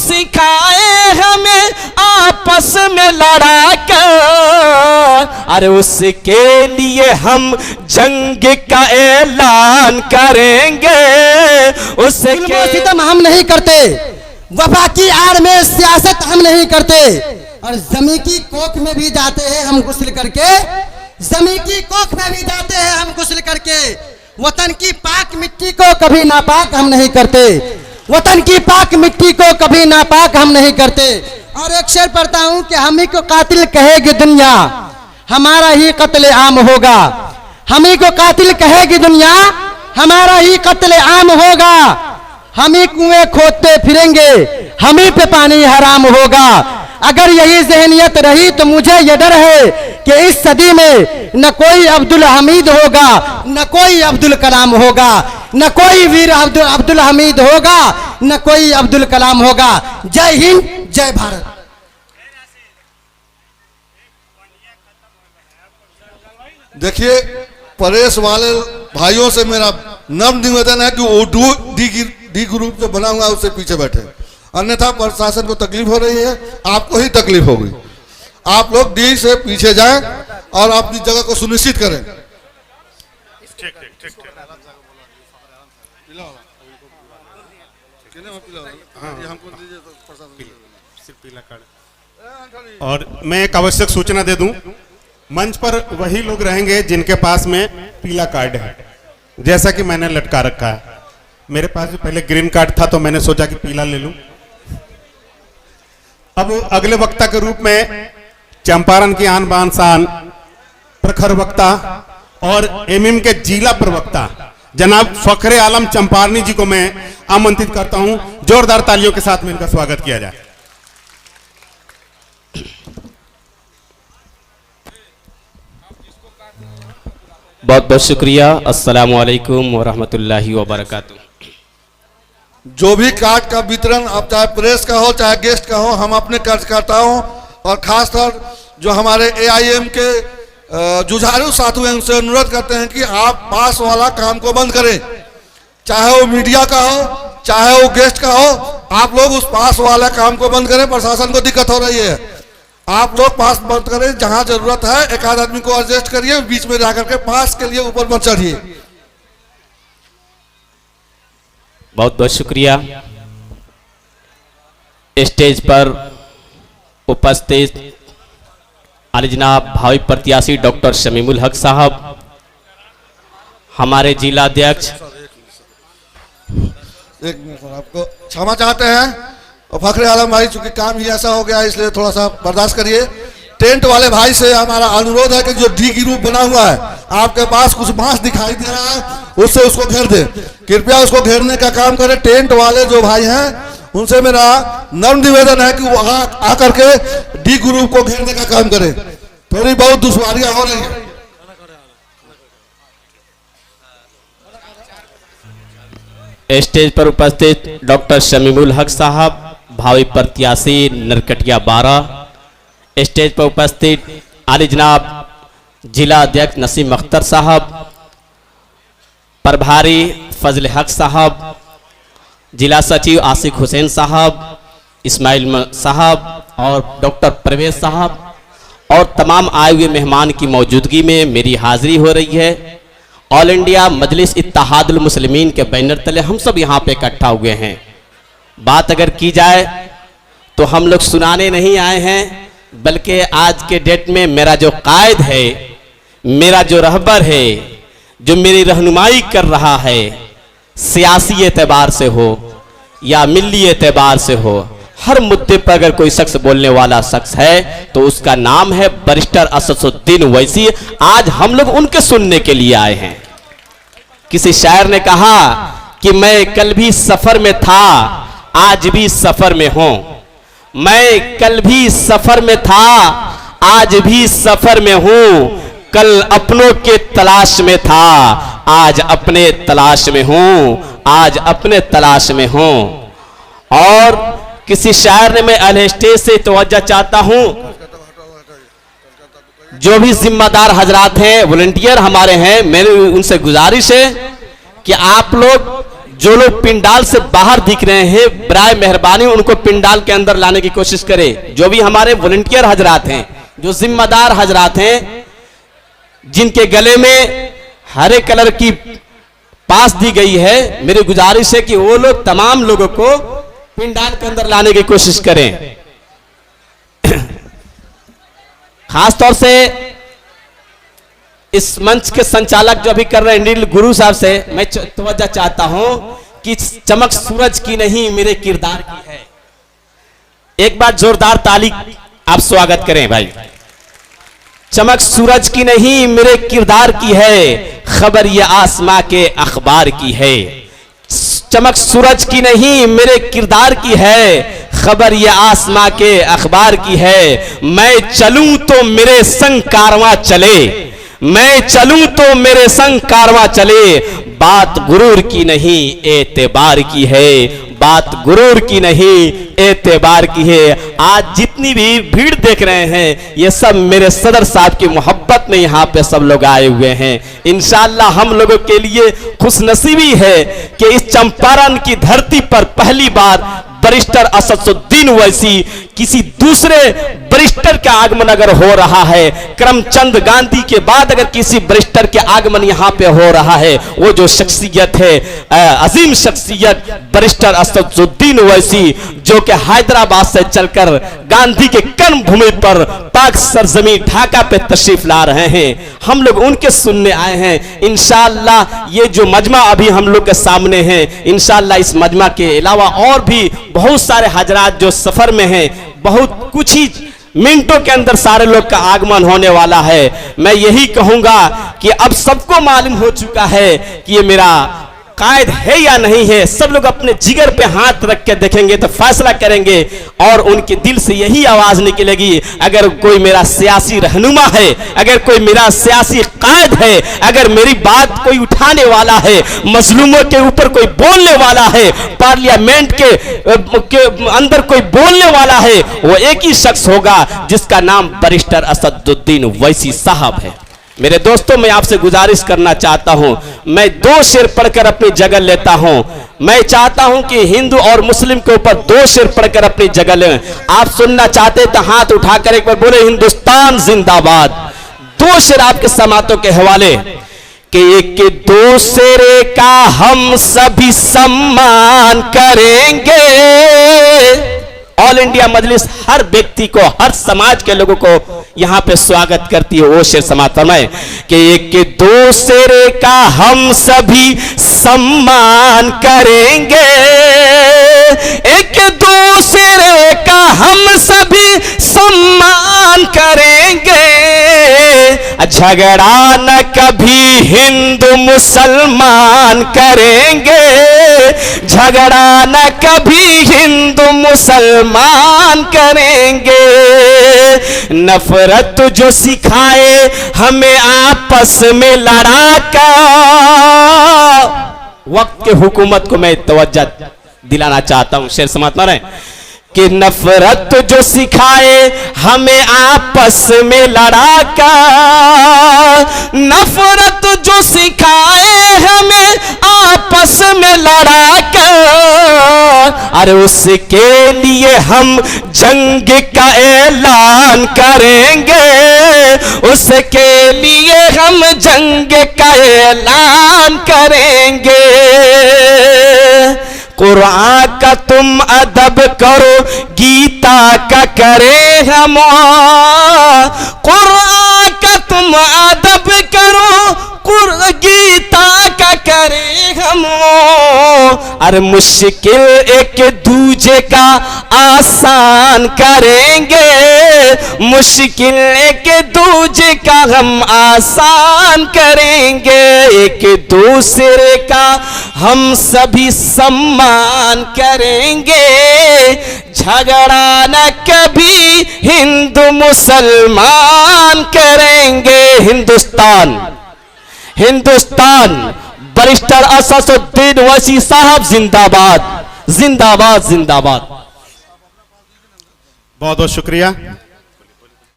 सिखाए हमें आपस में लड़ा कर, अरे उसके लिए हम जंग का ऐलान करेंगे। उसके सितम हम नहीं करते, वफा की आड़ में सियासत हम नहीं करते, और जमी की कोख में भी जाते हैं हम गुस्ल करके, जमी की कोख में भी जाते हैं हम गुस्ल करके। वतन की पाक मिट्टी को कभी नापाक हम नहीं करते, वतन की पाक मिट्टी को कभी नापाक हम नहीं करते। और एक शेर पढ़ता हूं कि हम ही को कातिल कहेगी दुनिया, हमारा ही कत्ले आम होगा। हम ही को कातिल कहेगी दुनिया, हमारा ही कत्ले आम होगा। हम ही कुएं खोदते फिरेंगे, हम ही पे पानी हराम होगा। अगर यही जहनियत रही तो मुझे यह डर है कि इस सदी में न कोई अब्दुल हमीद होगा, न कोई अब्दुल कलाम होगा, न कोई वीर अब्दुल हमीद होगा, न कोई अब्दुल कलाम होगा। जय हिंद, जय भारत। देखिए, प्रेस वाले भाइयों से मेरा नम्र निवेदन है कि वो डी ग्रुप जो बना हुआ है उससे पीछे बैठे, अन्यथा प्रशासन को तकलीफ हो रही है, आपको ही तकलीफ होगी। आप लोग डी से पीछे जाएं और अपनी जगह को सुनिश्चित करें। और मैं एक आवश्यक सूचना दे दूं, मंच पर वही लोग रहेंगे जिनके पास में पीला कार्ड है, जैसा कि मैंने लटका रखा है। मेरे पास भी पहले ग्रीन कार्ड था तो मैंने सोचा कि पीला ले लूं। अब अगले वक्ता के रूप में चंपारण की आन बान शान प्रखर वक्ता और एमएम के जिला प्रवक्ता जनाब फखरे आलम चंपारनी जी को मैं आमंत्रित करता हूं। जोरदार तालियों के साथ में इनका स्वागत किया जाए। बहुत बहुत शुक्रिया। अस्सलामु अलैकुम व रहमतुल्लाहि व बरकातुहू। जो भी कार्ड का वितरण, अब चाहे प्रेस का हो चाहे गेस्ट का हो, हम अपने कार्यकर्ताओं और खासतौर जो हमारे एआईएम के जुझारू साथी हैं उनसे अनुरोध करते हैं कि आप पास वाला काम को बंद करें, चाहे वो मीडिया का हो चाहे वो गेस्ट का हो। आप लोग उस पास वाला काम को बंद करें, प्रशासन को दिक्कत हो रही है। आप लोग पास बंद करें, जहां जरूरत है एक आध आदमी को एडजस्ट करिए, बीच में जाकर के पास के लिए ऊपर मत चढ़िए। बहुत बहुत शुक्रिया। स्टेज पर उपस्थित आली जनाब भावी प्रत्याशी डॉक्टर शमीमुल हक साहब, हमारे जिला अध्यक्ष। एक मिनट, आपको क्षमा चाहते हैं और फखरे आलम भाई, चूंकि काम ही ऐसा हो गया इसलिए थोड़ा सा बर्दाश्त करिए। टेंट वाले भाई से हमारा अनुरोध है कि जो डी ग्रुप बना हुआ है, आपके पास कुछ बांस दिखाई दे रहा है, उससे उसको घेर दे, कृपया उसको घेरने का काम करें। टेंट वाले जो भाई हैं उनसे मेरा नम्र निवेदन है कि वो आकर के डी ग्रुप को घेरने का काम करें। थोड़ी बहुत दुश्वारियां हो रही है। स्टेज पर उपस्थित डॉक्टर शमीमुल हक साहब, भावी प्रत्याशी नरकटिया 12। स्टेज पर उपस्थित आली जनाब जिला अध्यक्ष नसीम अख्तर साहब, प्रभारी फजल हक साहब, जिला सचिव आसिक हुसैन साहब, इस्माइल साहब और डॉक्टर परवेज साहब और तमाम आए हुए मेहमान की मौजूदगी में मेरी हाजिरी हो रही है। ऑल इंडिया मजलिस इत्तेहादुल मुस्लिमीन के बैनर तले हम सब यहाँ पे इकट्ठा हुए हैं। बात अगर की जाए तो हम लोग सुनाने नहीं आए हैं, बल्कि आज के डेट में मेरा जो कायद है, मेरा जो रहबर है, जो मेरी रहनुमाई कर रहा है, सियासी एतबार से हो या मिली एतबार से हो, हर मुद्दे पर अगर कोई शख्स बोलने वाला शख्स है तो उसका नाम है बैरिस्टर असदुद्दीन ओवैसी। आज हम लोग उनके सुनने के लिए आए हैं। किसी शायर ने कहा कि मैं कल भी सफर में था, आज भी सफर में हूं। मैं कल भी सफर में था, आज भी सफर में हूं। कल अपनों के तलाश में था, आज अपने तलाश में हूं, आज अपने तलाश में हूं। और किसी शायर ने, मैं अहले स्टेज से तवज्जो चाहता हूं, जो भी जिम्मेदार हजरात हैं, वॉलंटियर हमारे हैं, मेरी उनसे गुजारिश है कि आप लोग जो लोग पिंडाल से बाहर दिख रहे हैं, बराए मेहरबानी उनको पिंडाल के अंदर लाने की कोशिश करें। जो भी हमारे वॉलंटियर हजरात हैं, जो जिम्मेदार हजरात हैं, जिनके गले में हरे कलर की पास दी गई है, मेरी गुजारिश है कि वो लोग तमाम लोगों को पिंडाल के अंदर लाने की कोशिश करें। खास तौर से इस मंच के संचालक जो अभी कर रहे हैं नील गुरु साहब से मैं तवज्जो चाहता हूं कि चमक सूरज की नहीं मेरे किरदार की है। एक बार जोरदार ताली आप स्वागत करें भाई। चमक सूरज की नहीं मेरे किरदार की है, खबर ये आसमां के अखबार की है। चमक सूरज की नहीं मेरे किरदार की है, खबर ये आसमां के अखबार की है। मैं चलूं तो मेरे संग कारवां चले, मैं चलूं तो मेरे संग कारवां चले। बात गुरूर की नहीं एतबार की है, बात गुरूर की नहीं एतबार की है। आज जितनी भी भीड़ देख रहे हैं, ये सब मेरे सदर साहब की मोहब्बत में यहाँ पे सब लोग आए हुए हैं। इंशाअल्लाह हम लोगों के लिए खुशनसीबी है कि इस चंपारण की धरती पर पहली बार बैरिस्टर असदुद्दीन ओवैसी किसी दूसरे बैरिस्टर का आगमन अगर हो रहा है, करमचंद गांधी के बाद अगर किसी बैरिस्टर के आगमन यहाँ पे हो रहा है, वो जो शख्सियत है, अजीम शख्सियत बैरिस्टर असदुद्दीन ओवैसी, जो कि हैदराबाद से चलकर गांधी के कर्म भूमि पर पाक सरजमी ढाका पे तशरीफ ला रहे हैं। हम लोग उनके सुनने आए हैं। इंशाअल्लाह ये जो मजमा अभी हम लोग के सामने है, इंशाअल्लाह इस मजमा के अलावा और भी बहुत सारे हजरात जो सफर में हैं, बहुत कुछ ही मिनटों के अंदर सारे लोग का आगमन होने वाला है। मैं यही कहूंगा कि अब सबको मालूम हो चुका है कि ये मेरा कायद है या नहीं है। सब लोग अपने जिगर पे हाथ रख के देखेंगे तो फैसला करेंगे और उनके दिल से यही आवाज निकलेगी, अगर कोई मेरा सियासी रहनुमा है, अगर कोई मेरा सियासी कायद है, अगर मेरी बात कोई उठाने वाला है, मजलूमों के ऊपर कोई बोलने वाला है, पार्लियामेंट के अंदर कोई बोलने वाला है, वो एक ही शख्स होगा जिसका नाम बैरिस्टर असदुद्दीन ओवैसी साहब है। मेरे दोस्तों, मैं आपसे गुजारिश करना चाहता हूं, मैं 2 शेर पढ़कर अपनी जगह लेता हूं। मैं चाहता हूं कि हिंदू और मुस्लिम के ऊपर 2 शेर पढ़कर अपनी जगह लें। आप सुनना चाहते तो हाथ उठाकर एक बार बोले हिंदुस्तान जिंदाबाद। 2 शेर आपके समातों के हवाले कि एक दूसरे का हम सभी सम्मान करेंगे। ऑल इंडिया मजलिस हर व्यक्ति को, हर समाज के लोगों को यहां पे स्वागत करती है। वो शेर समात फरमाए कि एक दूसरे का हम सभी सम्मान करेंगे, एक दूसरे का हम सभी सम्मान करेंगे। झगड़ा न कभी हिंदू मुसलमान करेंगे, झगड़ा न कभी हिंदू मुसलमान करेंगे। नफरत जो सिखाए हमें आपस में लड़ा कर, वक्त के हुकूमत को मैं तवज्जो दिलाना चाहता हूं। शेर समात मारे कि नफरत जो सिखाए हमें आपस में लड़ा कर, नफरत जो सिखाए हमें आपस में लड़ा कर, अरे उसके लिए हम जंग का ऐलान करेंगे, उसके लिए हम जंग का ऐलान करेंगे। कुरान का तुम अदब करो, गीता का करे हम, कुरान का तुम अदब करो, गीता का करे हम। अरे मुश्किल एक दूजे का आसान करेंगे, मुश्किल एक दूजे का हम आसान करेंगे। एक दूसरे का हम सभी सम्मान करेंगे, झगड़ा न कभी हिंदू मुसलमान करेंगे। हिंदुस्तान, हिंदुस्तान, बैरिस्टर असदुद्दीन ओवैसी साहब जिंदाबाद, जिंदाबाद, जिंदाबाद। बहुत बहुत शुक्रिया।